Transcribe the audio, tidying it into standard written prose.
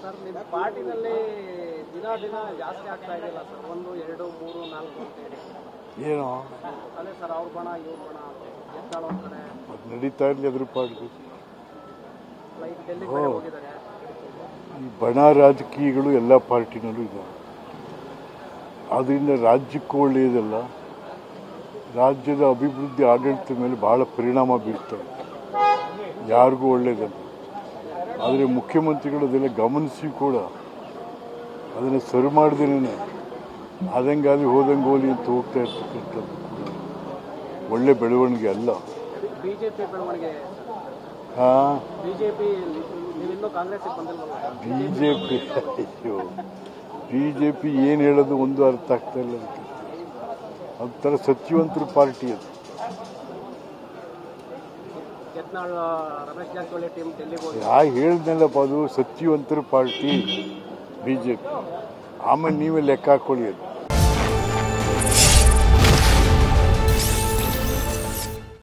Sir ನಿಮ್ಮ ಪಾರ್ಟಿನಲ್ಲಿ ದಿನ ದಿನ ಜಾಸ್ತಿ ಆಗ್ತಾ ಇದೆಯಲ್ಲ ಸರ್, 1 2 3 4 ಅಂತ ಹೇಳಿ ಏನೋ ಅದೇ ಸರ್, ಅವ್ರ ಬಣ ಇವ್ರ ಬಣ ಎತ್ತಾಳ ಒಂದ್ ಕಡೆ ಅದು ನಡೀತಾ ಇರಲಿ ಅದ್ರ ಪಾರ್ಟಿ. ಲೈಕ್ ಡೆಲ್ಲಿ ಕಡೆ ಹೋಗಿದ್ದಾರೆ. ಈ ಬಣ ರಾಜಕೀಯಗಳು ಎಲ್ಲ ಪಾರ್ಟಿನಲ್ಲೂ ಇದ್ದಾವೆ. ಆದ್ದರಿಂದ ರಾಜ್ಯಕ್ಕೂ ಒಳ್ಳೆಯದಲ್ಲ, ರಾಜ್ಯದ ಅಭಿವೃದ್ಧಿ ಆಡಳಿತದ ಮೇಲೆ ಬಹಳ ಪರಿಣಾಮ ಬೀರ್ತವೆ, ಯಾರಿಗೂ ಒಳ್ಳೆಯದಲ್ಲ. ಆದರೆ ಮುಖ್ಯಮಂತ್ರಿಗಳು ಅದೆಲ್ಲ ಗಮನಿಸಿ ಕೂಡ ಅದನ್ನು ಸರಿ ಮಾಡ್ದೇನೆ ಆದಂಗಾಲಿ ಹೋದಂಗೆ ಹೋಲಿ ಅಂತ ಹೋಗ್ತಾ ಇರ್ತಕ್ಕಂಥದ್ದು ಒಳ್ಳೆ ಬೆಳವಣಿಗೆ ಅಲ್ಲ. ಬಿಜೆಪಿ ಬೆಳವಣಿಗೆ, ಬಿಜೆಪಿ ಅಯ್ಯೋ ಬಿಜೆಪಿ ಏನು ಹೇಳೋದು ಒಂದು ಅರ್ಥ ಆಗ್ತಾ ಇಲ್ಲ. ಅದೊಂಥರ ಸತ್ಯವಂತರ ಪಾರ್ಟಿ ಅದು. ಹೇಳ್ದಲ್ಲಪ್ಪ, ಅದು ಸತ್ಯವಂತರ ಪಾರ್ಟಿ ಬಿಜೆಪಿ. ಆಮೇಲೆ ನೀವೇ ಲೆಕ್ಕ ಹಾಕೊಳ್ಳಿ ಅದು.